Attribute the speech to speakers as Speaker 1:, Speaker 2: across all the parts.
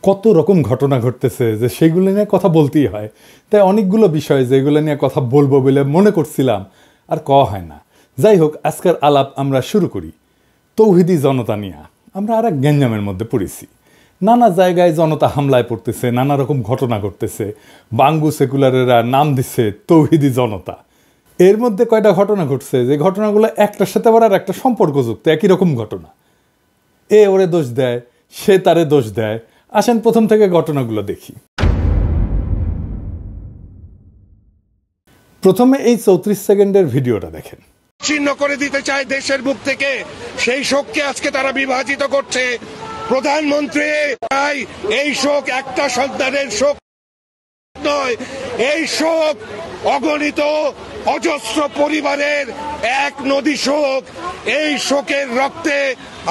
Speaker 1: কত রকম ঘটনা ঘটতেছে যে সেগুলো নিয়ে কথা বলতেই হয়। তাই অনেকগুলো বিষয় যেগুলো নিয়ে কথা বলবো বলে মনে করছিলাম আর কওয়া হয় না। যাই হোক, আজকের আলাপ আমরা শুরু করি তৌহিদি জনতা নিয়ে। আমরা আর এক গ্যাঞ্জামের মধ্যে পড়েছি। নানা জায়গায় জনতা হামলায় পড়তেছে, নানা রকম ঘটনা ঘটতেছে। বাঙ্গু সেকুলারেরা নাম দিচ্ছে তৌহিদি জনতা। এর মধ্যে কয়টা ঘটনা ঘটছে যে ঘটনাগুলো একটার সাথে আবার আর একটা সম্পর্কযুক্ত, একই রকম ঘটনা। এ ওরে দোষ দেয়, সে তারে দোষ দেয়। আসেন প্রথম থেকে ঘটনাগুলো দেখি। প্রথমে এই 34 সেকেন্ডের ভিডিওটা দেখেন।
Speaker 2: ছিন্ন করে দিতে চায় দেশের বুক থেকে, সেই শোককে আজকে তারা বিভাজিত করছে। প্রধানমন্ত্রী এই শোক একটা সন্তানের শোক নয়, এই শোক অগণিত অজস্র পরিবারের এক নদী শোক। এই শোকের রক্তে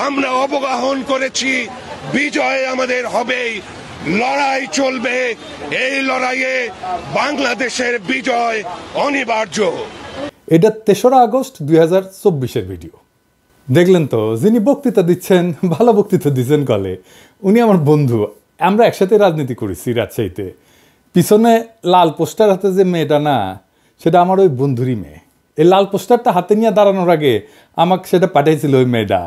Speaker 2: আমরা অবগাহন করেছি, বিজয় আমাদের হবেই, লড়াই চলবে। এই লড়াইয়ে বাংলাদেশের বিজয় অনিবার্য।
Speaker 1: এটা 3রা আগস্ট 2024-এর ভিডিও। দেখলেন তো, যিনি বক্তৃতা দিচ্ছেন, ভালো বক্তৃতা দিচ্ছেন কলে, উনি আমার বন্ধু। আমরা একসাথে রাজনীতি করেছি রাজশাহীতে। পিছনে লাল পোস্টার হাতে যে মেয়েটা না, সেটা আমার ওই বন্ধুরই মেয়ে। এই লাল পোস্টারটা হাতে নিয়ে দাঁড়ানোর আগে আমাকে সেটা পাঠিয়েছিল ওই মেয়েটা।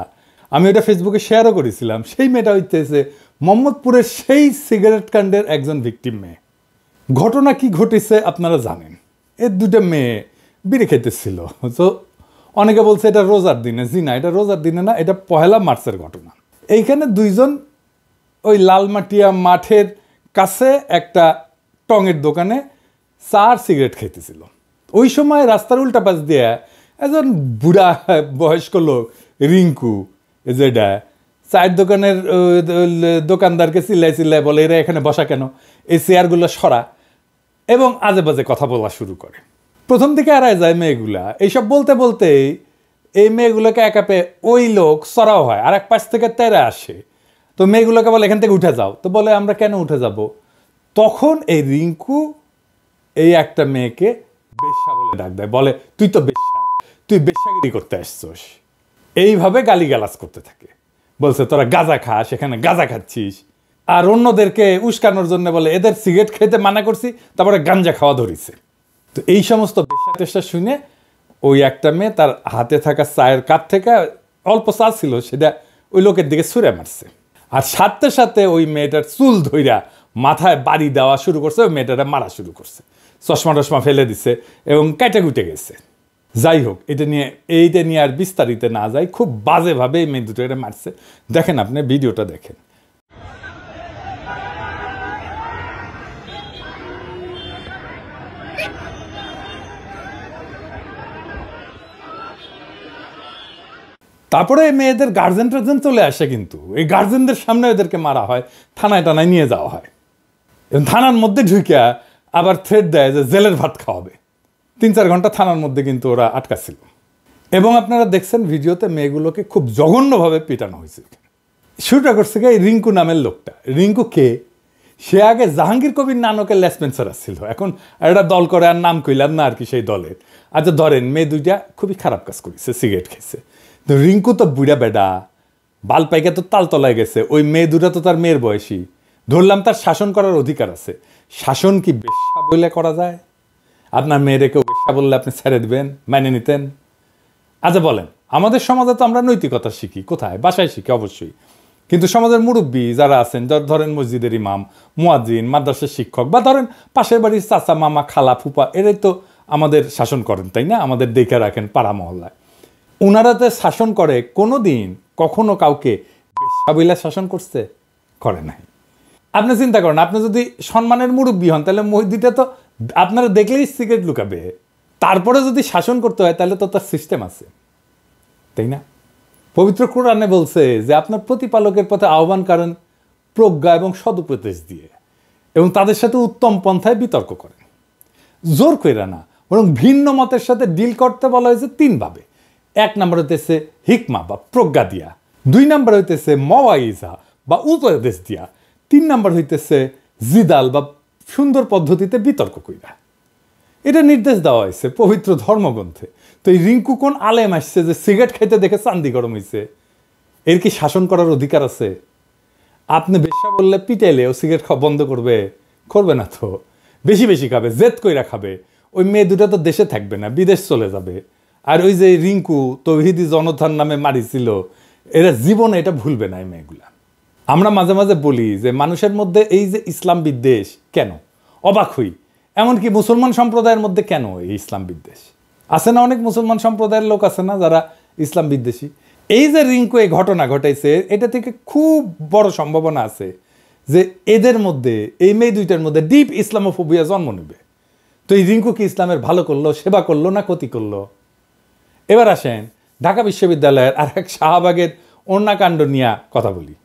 Speaker 1: আমি ওটা ফেসবুকে শেয়ারও করেছিলাম। সেই মেয়েটা হইতেছে মোহাম্মদপুরের সেই সিগারেট কাণ্ডের একজন ভিকটিম মেয়ে। ঘটনা কি ঘটেছে আপনারা জানেন। এর দুটো মেয়ে বিড়ি খেতেছিল। তো অনেকে বলছে এটা রোজার দিনে। জি না, এটা রোজার দিনে না, এটা 1 মার্চের ঘটনা। এইখানে দুইজন ওই লালমাটিয়া মাঠের কাছে একটা টঙের দোকানে চা আর সিগারেট খাইতেছিল। ওই সময় রাস্তার উল্টা পাশ দিয়ে একজন বুড়া বয়স্ক লোক রিঙ্কু, যেটা চায়ের দোকানের দোকানদারকে চিল্লাই বলে, এরা এখানে বসা কেন, এই চেয়ারগুলো সরা, এবং আজে বাজে কথা বলা শুরু করে। প্রথম দিকে এড়ায় যায় মেয়েগুলা। এইসব বলতে বলতেই এই মেয়েগুলোকে একা পেয়ে ওই লোক সরাও হয়, আর এক পাশ থেকে তেরা আসে। তো মেয়েগুলোকে বলে এখান থেকে উঠে যাও। তো বলে আমরা কেন উঠে যাব? তখন এই রিঙ্কু এই একটা মেয়েকে বেশ্যা বলে ডাক দেয়, বলে তুই তো বেশ্যা, তুই বেশ্যাগিরি করতে আসছস। এইভাবে গালিগালাজ করতে থাকে। বলছে তোরা গাঁজা খাস, এখানে গাঁজা খাচ্ছিস। আর অন্যদেরকে উস্কানোর জন্য বলে এদের সিগারেট খেতে মানা করছি, তারপরে গাঞ্জা খাওয়া ধরিছে। তো এই সমস্ত বেশ্যা টেশ্যা শুনে ওই একটা মেয়ে তার হাতে থাকা চায়ের কাপ থেকে অল্প চা ছিল, সেটা ওই লোকের দিকে ছুঁড়ে মারছে। আর সাথে সাথে ওই মেয়েটার চুল ধইরা মাথায় বাড়ি দেওয়া শুরু করছে, ওই মেয়েটারা মারা শুরু করছে। চশমা টশমা ফেলে দিছে এবং কেটে কুটে গেছে। যাই হোক, এইটা নিয়ে আর বিস্তারিত না যাই, খুব বাজেভাবে এই মেয়ে দুটো এটা মারছে। দেখেন, আপনি ভিডিওটা দেখেন। তারপরে মেয়েদের গার্জেন টার্জেন চলে আসে, কিন্তু এই গার্জেনদের সামনে এদেরকে মারা হয়, থানায় টানায় নিয়ে যাওয়া হয়। এবং থানার মধ্যে ঢুকিয়া আবার থ্রেট দেয় যে জেলের ভাত খাওয়াবে। 3-4 ঘন্টা থানার মধ্যে কিন্তু ওরা আটকা ছিল। এবং আপনারা দেখছেন ভিডিওতে মেয়েগুলোকে খুব জঘন্যভাবে পিটানো হয়েছে। শুরুটা করছে এই রিঙ্কু নামের লোকটা। রিঙ্কু কে? সে আগে জাহাঙ্গীর কবির নানকের লেসপেন্সার ছিল। এখন একটা দল করে, আর নাম কইলাম না আর কি সেই দলের। আচ্ছা ধরেন, মেয়ে দুইটা খুবই খারাপ কাজ করেছে, সিগারেট খেয়েছে। তো রিঙ্কু তো বুড়া বেডা, বাল পাইকা তো তালতলায় গেছে। ওই মেয়ে দুটা তো তার মেয়ের বয়সী। ধরলাম তার শাসন করার অধিকার আছে। শাসন কি বেশ্যা বলে করা যায়? আপনার মেয়েরে কেউ বেশ্যা বললে আপনি ছেড়ে দিবেন, মেনে নিতেন? আচ্ছা বলেন, আমাদের সমাজে তো আমরা নৈতিকতা শিখি কোথায়? বাসায় শিখি অবশ্যই। কিন্তু সমাজের মুরব্বী যারা আছেন, ধরেন মসজিদের ইমাম, মুয়াজ্জিন, মাদ্রাসার শিক্ষক, বা ধরেন পাশের বাড়ির চাচা, মামা, খালা, ফুপা, এরাই তো আমাদের শাসন করেন, তাই না? আমাদের দেখে রাখেন পাড়া মহল্লায়। ওনারা তো শাসন করে, কোনো দিন কখনো কাউকে বেশ্যা বইলা শাসন করছে? করে নাই। আপনি চিন্তা করেন, আপনি যদি সম্মানের মুরব্বী হন, তাহলে মসজিদে তো আপনারা দেখলেই সিগারেট লুকাবে। তারপরে যদি শাসন করতে হয়, তাহলে তো তার সিস্টেম আছে, তাই না? পবিত্র কোরআনে বলছে যে আপনার প্রতিপালকের পথে আহ্বান করেন প্রজ্ঞা এবং সদুপদেশ দিয়ে, এবং তাদের সাথে উত্তম পন্থায় বিতর্ক করেন। জোর কইরা না, বরং ভিন্ন মতের সাথে ডিল করতে বলা হয়েছে 3 ভাবে। 1 নম্বর হইতেছে হিকমা বা প্রজ্ঞা দিয়া, 2 নম্বর হইতেছে মওয়াইজা বা উপদেশ দিয়া, 3 নম্বর হইতেছে জিদাল বা সুন্দর পদ্ধতিতে বিতর্ক কইরা। এটা নির্দেশ দেওয়া হয়েছে পবিত্র ধর্মগ্রন্থে। তো এই রিঙ্কু কোন আলেম আসছে যে সিগারেট খাইতে দেখে চান্দি গরম হয়েছে? এর কি শাসন করার অধিকার আছে? আপনি বেশ্যা বললে পিটাইলে ও সিগারেট খাওয়া বন্ধ করবে? করবে না তো, বেশি বেশি খাবে, জেদ কইরা খাবে। ওই মেয়ে দুটো তো দেশে থাকবে না, বিদেশ চলে যাবে। আর ওই যে রিঙ্কু তৌহিদি জনতার নামে মারিছিল, এরা জীবনে এটা ভুলবে না এই মেয়েগুলা। আমরা মাঝে মাঝে বলি যে মানুষের মধ্যে এই যে ইসলাম বিদ্বেষ কেন, অবাক হই। এমনকি মুসলমান সম্প্রদায়ের মধ্যে কেন এই ইসলাম বিদ্বেষ আছে না? অনেক মুসলমান সম্প্রদায়ের লোক আছে না যারা ইসলাম বিদ্বেষী। এই যে রিঙ্কু এই ঘটনা ঘটাইছে, এটা থেকে খুব বড় সম্ভাবনা আছে যে এদের মধ্যে, এই মেয়ে দুইটার মধ্যে ডিপ ইসলামোফোবিয়া জন্ম নেবে। তো এই রিঙ্কু কি ইসলামের ভালো করলো, সেবা করলো না ক্ষতি করলো? এবার আসেন ঢাকা বিশ্ববিদ্যালয়ের আর এক শাহবাগের অন্যাকাণ্ড নিয়ে কথা বলি।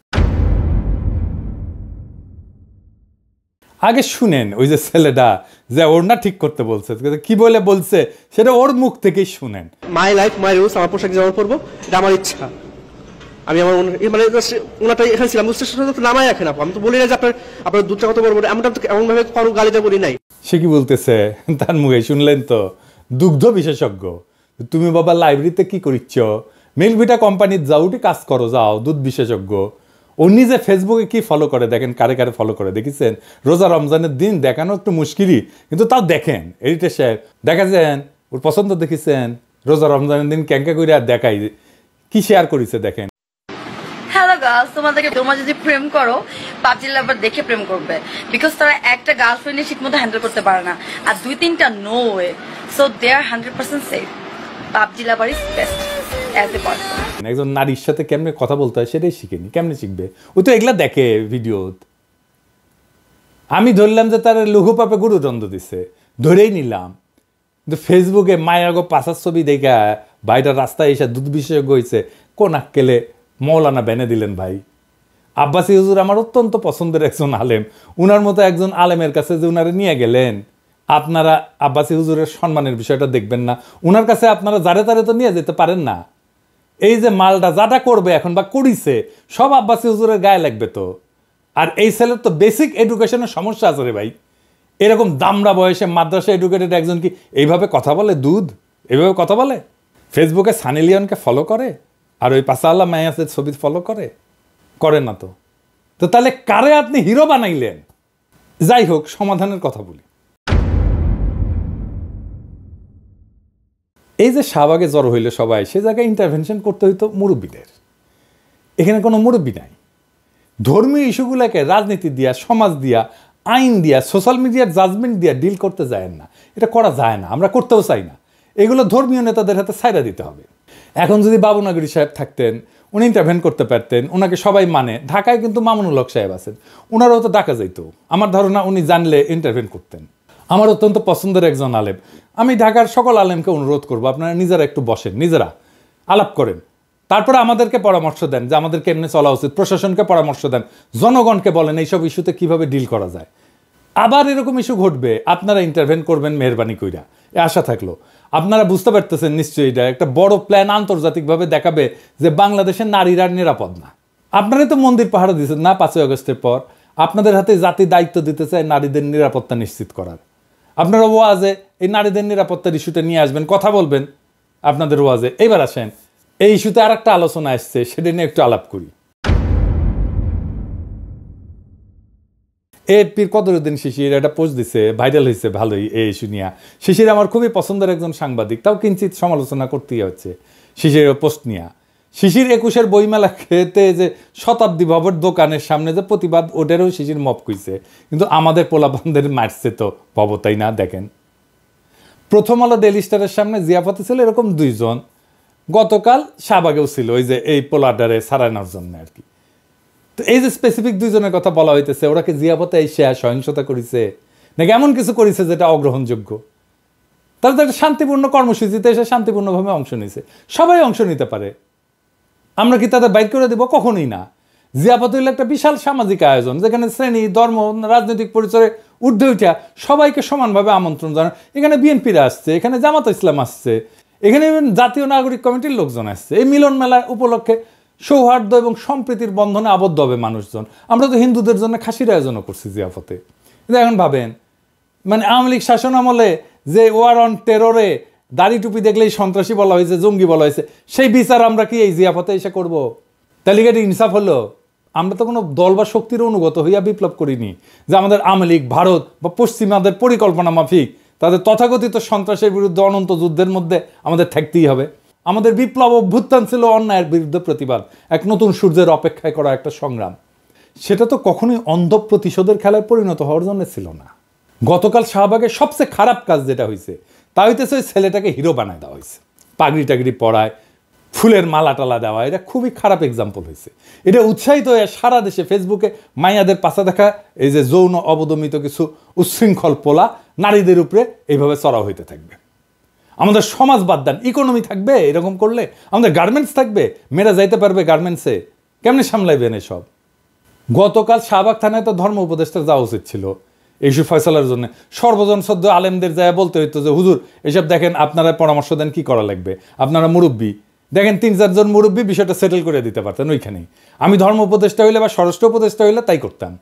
Speaker 1: আগে শুনেন ওই যে ছেলেটা যে ওড়না ঠিক করতে বলছে, কি বলে বলছে সেটা ওর মুখ থেকেই শুনেন।
Speaker 3: মাই লাইফ মাই রুলস, আমার পোশাক যেমন পরবো এটা আমার ইচ্ছা। আমি আমার মানে ওনাটা এখানে ছিলাম, নামাই রাখেন আপু। আমি তো বলি না যে আপনার দুধটা কত বড়, আমরা তো এমন ভাবে কারো গালিটা বলি নাই।
Speaker 1: সে কি বলতেছে তার মুখে শুনলেন তো, দুগ্ধ বিশেষজ্ঞ। তুমি বাবা লাইব্রেরিতে কি করিচ্ছ? মিল্কভিটা কোম্পানির যাও, উঠে কাজ করো, যাও, দুধ বিশেষজ্ঞ। ও নিজে ফেসবুকে কি ফলো করে দেখেন, কারে কারে ফলো করে দেখেছেন? রোজা রমজানের দিন দেখানো একটু মুশকিলই, কিন্তু তাও দেখেন। এডিটর সাহেব দেখেছেন, ওর পছন্দ দেখেছেন? রোজা রমজানের দিন ক্যাঙ্কা করে আর দেখাই কি শেয়ার করেছে দেখেন।
Speaker 4: হ্যালো গার্লস, তোমরা যদি প্রেম করো, পাবজি লাভার দেখে প্রেম করবে, বিকজ তারা একটা গার্লফ্রেন্ডে ঠিক মতো হ্যান্ডেল করতে পারে না, আর 2-3টা no way, so they are 100% safe. PUBG lover is best as a person.
Speaker 1: একজন নারীর সাথে কেমনে কথা বলতে হয় সেটাই শিখেনি, কেমনে শিখবে? ও তো এগুলা দেখে ভিডিও। আমি ধরলাম যে তার লঘু পাপে গুরুদণ্ড দিছে, ধরেই নিলাম। কিন্তু ফেসবুকে মায়াগো পাশার ছবি দেখা ভাইটা রাস্তায় এসে দুধ বিশেষজ্ঞ হয়েছে, কোন আক্কেলে মৌলানা বেনে দিলেন ভাই। আব্বাসী হুজুর আমার অত্যন্ত পছন্দের একজন আলেম, উনার মতো একজন আলেমের কাছে যে উনারা নিয়ে গেলেন, আপনারা আব্বাসী হুজুরের সম্মানের বিষয়টা দেখবেন না? উনার কাছে আপনারা যারে তারে তো নিয়ে যেতে পারেন না। এই যে মালটা যাটা করবে এখন বা করিছে, সব আব্বাসী হুজুরের গায়ে লাগবে তো। আর এই ছেলের তো বেসিক এডুকেশনের সমস্যা আছে রে ভাই। এরকম দামড়া বয়সে মাদ্রাসা এডুকেটেড একজন কি এইভাবে কথা বলে? দুধ এইভাবে কথা বলে? ফেসবুকে সানি লিওনকে ফলো করে আর ওই পাসাল্লা মায়াসের ছবি ফলো করে না তো। তো তাহলে কারে আপনি হিরো বানাইলেন? যাই হোক, সমাধানের কথা বলি। এই যে শাহবাগে জড়ো হইলে সবাই, সে জায়গায় ইন্টারভেনশন করতে হইতো মুরব্বীদের। এখানে কোনো মুরব্বী নাই। ধর্মীয় ইস্যুগুলোকে রাজনীতি দিয়া, সমাজ দিয়া, আইন দিয়া, সোশ্যাল মিডিয়ার জাজমেন্ট দিয়া ডিল করতে যায় না। এটা করা যায় না, আমরা করতেও চাই না। এগুলো ধর্মীয় নেতাদের হাতে ছাইড়া দিতে হবে। এখন যদি বাবুনগরী সাহেব থাকতেন, উনি ইন্টারভেন করতে পারতেন, ওনাকে সবাই মানে। ঢাকায় কিন্তু মামুনুল হক সাহেব আছেন, ওনারাও তো ডাকা যাইত। আমার ধারণা উনি জানলে ইন্টারভেন করতেন। আমার অত্যন্ত পছন্দের একজন আলেম। আমি ঢাকার সকল আলেমকে অনুরোধ করবো, আপনারা নিজেরা একটু বসেন, নিজেরা আলাপ করেন, তারপরে আমাদেরকে পরামর্শ দেন যে আমাদের কেমনে চলা উচিত। প্রশাসনকে পরামর্শ দেন, জনগণকে বলেন এইসব ইস্যুতে কিভাবে ডিল করা যায়। আবার এরকম ইস্যু ঘটবে, আপনারা ইন্টারভেন করবেন মেহরবানি কইরা, এ আশা থাকলো। আপনারা বুঝতে পারতেছেন নিশ্চয়ই এটা একটা বড় প্ল্যান, আন্তর্জাতিকভাবে দেখাবে যে বাংলাদেশের নারীরা নিরাপদ না। আপনারাই তো মন্দির পাহারা দিচ্ছেন না 5ই আগস্টের পর? আপনাদের হাতে জাতি দায়িত্ব দিতে চায় নারীদের নিরাপত্তা নিশ্চিত করার। আপনারা ওয়াজে এই নারীদের নিরাপত্তার ইস্যুটা নিয়ে আসবেন, কথা বলবেন আপনাদের ওয়াজে। এইবার আসেন এই ইস্যুতে আর একটা আলোচনা আসছে, সেটা নিয়ে একটু আলাপ করি। এপির কদরুদ্দিন শিশির একটা পোস্ট দিছে, ভাইরাল হয়েছে ভালোই এই ইস্যু নিয়ে। শিশির আমার খুবই পছন্দের একজন সাংবাদিক, তাও কিঞ্চিত সমালোচনা করতেই হচ্ছে শিশিরের পোস্ট নিয়ে। শিশির 21-এর বইমেলা খেতে যে শতাব্দী ভবন দোকানের সামনে যে প্রতিবাদ, ওটারও শিশির মপ কইছে, কিন্তু আমাদের পোলাপানদের মারছে তো ভবতাই না। দেখেন, প্রথম আলো ডেইলি স্টারের সামনে জিয়াফতে ছিল এরকম 2 জন, গতকাল শাহবাগেও ছিল ওই যে এই পোলাডারে সারানোর জন্য আর কি। তো এই যে স্পেসিফিক 2 জনের কথা বলা হইতেছে, ওরা কি জিয়াফতে এসে সহিংসতা করেছে নাকি এমন কিছু করেছে যেটা অগ্রহণযোগ্য? তারা তো একটা শান্তিপূর্ণ কর্মসূচিতে এসে শান্তিপূর্ণভাবে অংশ নিয়েছে, সবাই অংশ নিতে পারে। আমরা কি তাদের বাইর করে দেবো? কখনোই না। জিয়াফত হইল একটা বিশাল সামাজিক আয়োজন, যেখানে শ্রেণী, ধর্ম, রাজনৈতিক পরিচয়ে ঊর্ধ্বে উঠা সবাইকে সমানভাবে আমন্ত্রণ জানান। এখানে বিএনপিরা আসছে, এখানে জামাত ইসলাম আসছে, এখানে জাতীয় নাগরিক কমিটির লোকজন আসছে। এই মিলন মেলা উপলক্ষে সৌহার্দ্য এবং সম্প্রীতির বন্ধনে আবদ্ধ হবে মানুষজন। আমরা তো হিন্দুদের জন্য খাসির আয়োজনও করছি জিয়াফতে। কিন্তু এখন ভাবেন, মানে আওয়ামী লীগ শাসন আমলে যে ওয়ার অন টেররে দাড়ি টুপি দেখলেই সন্ত্রাসী বলা হয়েছে, জঙ্গি বলা হয়েছে, সেই বিচার আমরা কি এই জিয়াফতে এসে করবো? তাহলে এটা ইনসাফ হলো? আমরা তো কোনো দল বা শক্তির অনুগত হইয়া বিপ্লব করিনি যে আমাদের আওয়ামী লীগ, ভারত বা পশ্চিমাদের পরিকল্পনা মাফিক তাদের তথাকথিত সন্ত্রাসের বিরুদ্ধে অনন্ত যুদ্ধের মধ্যে আমাদের থাকতেই হবে। আমাদের বিপ্লব অভ্যুত্থান ছিল অন্যায়ের বিরুদ্ধে প্রতিবাদ, এক নতুন সূর্যের অপেক্ষায় করা একটা সংগ্রাম। সেটা তো কখনোই অন্ধ প্রতিশোধের খেলায় পরিণত হওয়ার জন্য ছিল না। গতকাল শাহবাগের সবচেয়ে খারাপ কাজ যেটা হয়েছে তা হইতেছে ওই ছেলেটাকে হিরো বানায় দেওয়া হয়েছে, পাগড়ি টাগড়ি পরায়, ফুলের মালা টালা দেওয়া, এটা খুবই খারাপ এক্সাম্পল হয়েছে। এটা উৎসাহিত হয়ে সারা দেশে ফেসবুকে মাইয়াদের পাশা দেখা এই যে যৌন অবদমিত কিছু উচ্ছৃঙ্খল পোলা নারীদের উপরে এইভাবে চড়াও হইতে থাকবে। আমাদের সমাজ বাদ দেন, ইকোনমি থাকবে এরকম করলে, আমাদের গার্মেন্টস থাকবে, মেয়েরা যাইতে পারবে গার্মেন্টসে, কেমনি সামলাইবেন এসব? গতকাল শাহবাগ থানায় তো ধর্ম উপদেষ্টা যাওয়া উচিত ছিল এইসব ফয়সালার জন্য। সর্বজন সদ্য আলেমদের যায় বলতে হইতো যে হুজুর এসব দেখেন, আপনারা পরামর্শ দেন কি করা লাগবে, আপনারা মুরব্বী দেখেন, 3-4 জন মুরব্বী বিষয়টা সেটেল করে দিতে পারতেন ওইখানেই। আমি ধর্ম উপদেষ্টা হইলে বা স্বরাষ্ট্র উপদেষ্টা হইলে তাই করতাম,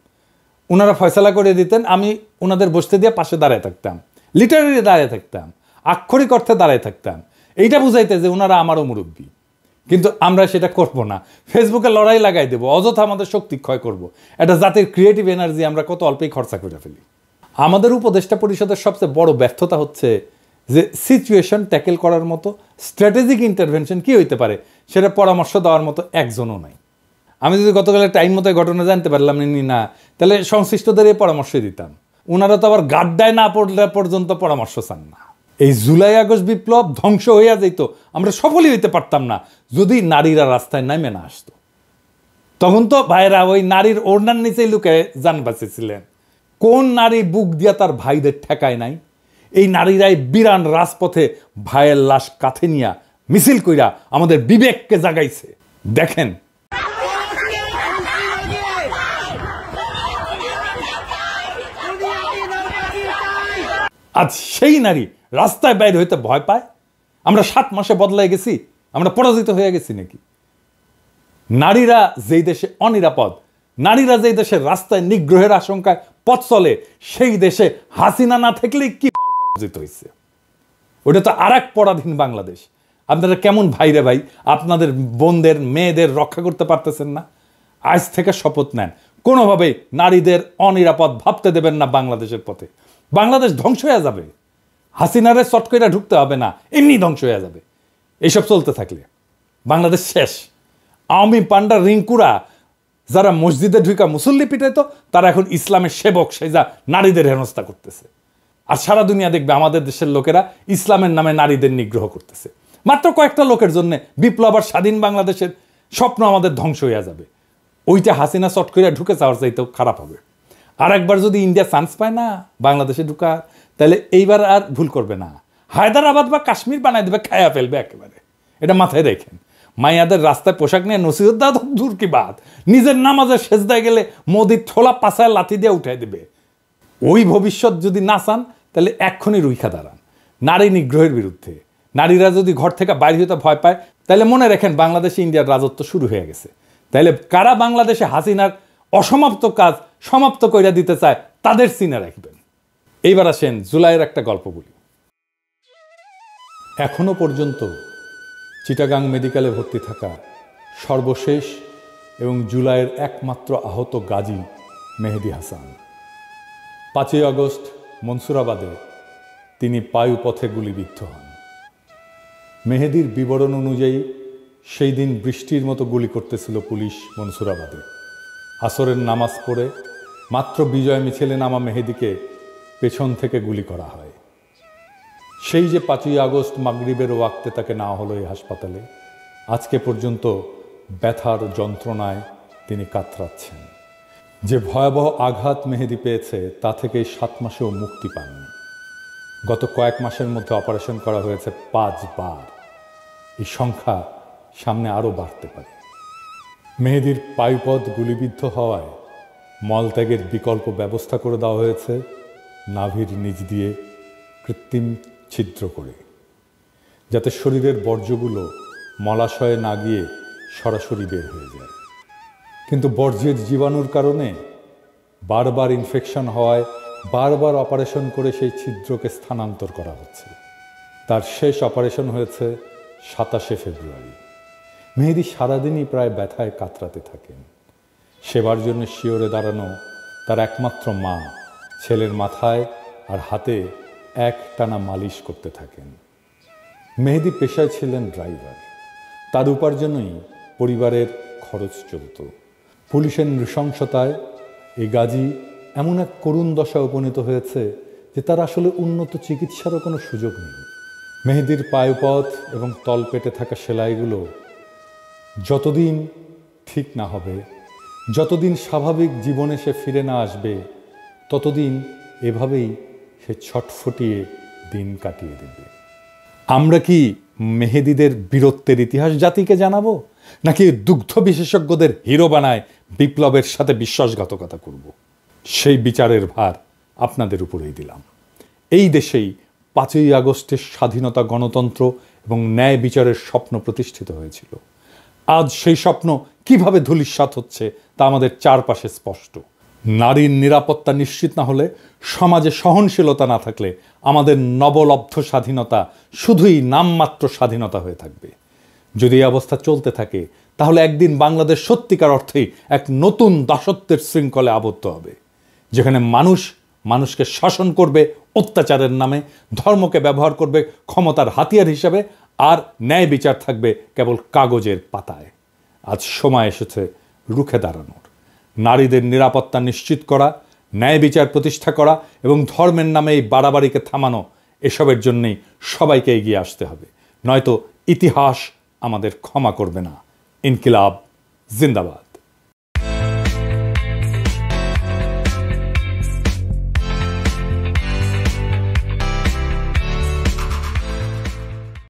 Speaker 1: ওনারা ফয়সালা করে দিতেন, আমি ওনাদের বসতে দিয়ে পাশে দাঁড়ায় থাকতাম, লিটারারি দাঁড়ায় থাকতাম, আক্ষরিক অর্থে দাঁড়ায় থাকতাম, এইটা বুঝাইতে যে ওনারা আমারও মুরব্বী। কিন্তু আমরা সেটা করবো না, ফেসবুকে লড়াই লাগাই দেবো, অযথা আমাদের শক্তি ক্ষয় করব। একটা জাতির ক্রিয়েটিভ এনার্জি আমরা কত অল্পেই খরচা করে ফেলি। আমাদের উপদেষ্টা পরিষদের সবচেয়ে বড় ব্যর্থতা হচ্ছে যে সিচুয়েশন ট্যাকেল করার মতো স্ট্র্যাটেজিক ইন্টারভেনশন কি হইতে পারে সেটা পরামর্শ দেওয়ার মতো একজনও নাই। আমি যদি গতকালের টাইম মতো ঘটনা জানতে পারলাম না, তাহলে সংশ্লিষ্টদের এই পরামর্শই দিতাম। ওনারা তো আবার গাড্ডায় না পড়লে পর্যন্ত পরামর্শ চান না। এই জুলাই আগস্ট বিপ্লব ধ্বংস হইয়া যেত, আমরা সফলই হইতে পারতাম না যদি নারীরা রাস্তায় নামে না আসতো। তখন তো ভাইরা ওই নারীর ওড়নার নিচেই লুকে যান বাঁচেছিলেন। কোন নারী বুক দিয়া তার ভাইদের ঠেকায় নাই? এই নারীরাই বিরান রাজপথে ভাইয়ের লাশ কাঁধে নিয়া মিছিল কইরা আমাদের বিবেককে জাগাইছে। দেখেন আজ সেই নারী রাস্তায় বাইরে হইতে ভয় পায়। আমরা 7 মাসে বদলাই গেছি, আমরা পরাজিত হয়ে গেছি নাকি? নারীরা যেই দেশে অনিরাপদ, নারীরা যেই দেশে রাস্তায় নিগ্রহের আশঙ্কায় পথ চলে, সেই দেশে হাসিনা না থাকলেই কি অর্জিত হয়েছে? ওটা তো আর এক পরাধীন বাংলাদেশ। আপনারা কেমন ভাইরে ভাই, আপনাদের বোনদের মেয়েদের রক্ষা করতে পারতেছেন না? আজ থেকে শপথ নেন, কোনোভাবেই নারীদের অনিরাপদ ভাবতে দেবেন না বাংলাদেশের পথে। বাংলাদেশ ধ্বংস হয়ে যাবে, হাসিনারে চটকইরা ঢুকতে হবে না, এমনি ধ্বংস হয়ে যাবে এইসব চলতে থাকলে। বাংলাদেশ শেষ। আওয়ামী পান্ডা রিঙ্কুরা যারা মসজিদে ঢুকা মুসল্লি পিটাইতো, তারা এখন ইসলামের সেবক সেজা নারীদের হেনস্থা করতেছে। আর সারা দুনিয়া দেখবে আমাদের দেশের লোকেরা ইসলামের নামে নারীদের নিগ্রহ করতেছে। মাত্র কয়েকটা লোকের জন্য বিপ্লব আর স্বাধীন বাংলাদেশের স্বপ্ন আমাদের ধ্বংস হয়ে যাবে। ওইটা হাসিনা চট করে ঢুকে যাওয়ার চাইতেও খারাপ হবে। আর একবার যদি ইন্ডিয়া চান্স পায় না বাংলাদেশে ঢুকা, তাহলে এইবার আর ভুল করবে না, হায়দ্রাবাদ বা কাশ্মীর বানায় দেবে, খায়া ফেলবে একেবারে। এটা মাথায় রেখেন। মাইয়াদের রাস্তায় পোশাক নিয়ে নসিহত দাও তো দূর কি বাদ, নিজের নামাজের সেজদায় গেলে মোদির ঠোলা পাছায় লাথি দিয়ে উঠাই দেবে। ওই ভবিষ্যৎ যদি না চান তাহলে এক্ষুনি রুইখা দাঁড়ান নারী নিগ্রহের বিরুদ্ধে। নারীরা যদি ঘর থেকে বাইরে হতে ভয় পায়, তাহলে মনে রাখেন বাংলাদেশে ইন্ডিয়ার রাজত্ব শুরু হয়ে গেছে। তাহলে কারা বাংলাদেশে হাসিনার অসমাপ্ত কাজ সমাপ্ত করে দিতে চায় তাদের চিনে রাখবেন। এইবার আসেন জুলাইয়ের একটা গল্প বলি। এখনো পর্যন্ত চিটাগাং মেডিকেলে ভর্তি থাকা সর্বশেষ এবং জুলাইয়ের একমাত্র আহত গাজী মেহেদী হাসান। 5ই আগস্ট মনসুরাবাদে তিনি পায়ুপথে গুলিবিদ্ধ হন। মেহেদীর বিবরণ অনুযায়ী সেই দিন বৃষ্টির মতো গুলি করতেছিল পুলিশ মনসুরাবাদে। আসরের নামাজ পড়ে মাত্র বিজয় মিছিলে নামা মেহেদীকে পেছন থেকে গুলি করা হয়। সেই যে 5ই আগস্ট মাগরিবের ওয়াক্তে তাকে নেওয়া হলো এই হাসপাতালে, আজকে পর্যন্ত ব্যথার যন্ত্রণায় তিনি কাতরাচ্ছেন। যে ভয়াবহ আঘাত মেহেদী পেয়েছে তা থেকে 7 মাসেও মুক্তি পাননি। গত কয়েক মাসের মধ্যে অপারেশন করা হয়েছে 5 বার। এই সংখ্যা সামনে আরও বাড়তে পারে। মেহেদীর পায়ুপথ গুলিবিদ্ধ হওয়ায় মলত্যাগের বিকল্প ব্যবস্থা করে দেওয়া হয়েছে নাভির নিচ দিয়ে কৃত্রিম ছিদ্র করে, যাতে শরীরের বর্জ্যগুলো মলাশয়ে না গিয়ে সরাসরি বের হয়ে যায়। কিন্তু বর্জ্যের জীবাণুর কারণে বারবার ইনফেকশন হওয়ায় বারবার অপারেশন করে সেই ছিদ্রকে স্থানান্তর করা হচ্ছে। তার শেষ অপারেশন হয়েছে 27শে ফেব্রুয়ারি। মেহেদী সারাদিনই প্রায় ব্যথায় কাতরাতে থাকেন। সেবার জন্য শিওরে দাঁড়ানো তার একমাত্র মা ছেলের মাথায় আর হাতে একটানা মালিশ করতে থাকেন। মেহেদী পেশায় ছিলেন ড্রাইভার, তার উপার্জনেই পরিবারের খরচ চলত। পুলিশের নৃশংসতায় এই গাজী এমন এক করুণ দশা উপনীত হয়েছে যে তার আসলে উন্নত চিকিৎসারও কোনো সুযোগ নেই। মেহেদীর পায়ুপথ এবং তলপেটে থাকা সেলাইগুলো যতদিন ঠিক না হবে, যতদিন স্বাভাবিক জীবনে সে ফিরে না আসবে, ততদিন এভাবেই সে ছটফটিয়ে দিন কাটিয়ে দেবে। আমরা কি মেহেদীদের বীরত্বের ইতিহাস জাতিকে জানাবো, নাকি দুগ্ধ বিশেষজ্ঞদের হিরো বানায় বিপ্লবের সাথে বিশ্বাসঘাতকতা করব? সেই বিচারের ভার আপনাদের উপরেই দিলাম। এই দেশেই 5ই আগস্টের স্বাধীনতা, গণতন্ত্র এবং ন্যায় বিচারের স্বপ্ন প্রতিষ্ঠিত হয়েছিল। আজ সেই স্বপ্ন কিভাবে ধূলিসাৎ হচ্ছে তা আমাদের চারপাশে স্পষ্ট। নারীর নিরাপত্তা নিশ্চিত না হলে, সমাজে সহনশীলতা না থাকলে আমাদের নবলব্ধ স্বাধীনতা শুধুই নামমাত্র স্বাধীনতা হয়ে থাকবে। যদি এই অবস্থা চলতে থাকে তাহলে একদিন বাংলাদেশ সত্যিকার অর্থেই এক নতুন দাসত্বের শৃঙ্খলে আবদ্ধ হবে, যেখানে মানুষ মানুষকে শাসন করবে অত্যাচারের নামে, ধর্মকে ব্যবহার করবে ক্ষমতার হাতিয়ার হিসেবে, আর ন্যায় বিচার থাকবে কেবল কাগজের পাতায়। আজ সময় এসেছে রুখে দাঁড়ানোর। নারীদের নিরাপত্তা নিশ্চিত করা, ন্যায় বিচার প্রতিষ্ঠা করা এবং ধর্মের নামে এই বাড়াবাড়িকে থামানো, এসবের জন্যেই সবাইকে এগিয়ে আসতে হবে, নয়তো ইতিহাস আমাদের ক্ষমা করবে না। ইনকিলাব জিন্দাবাদ।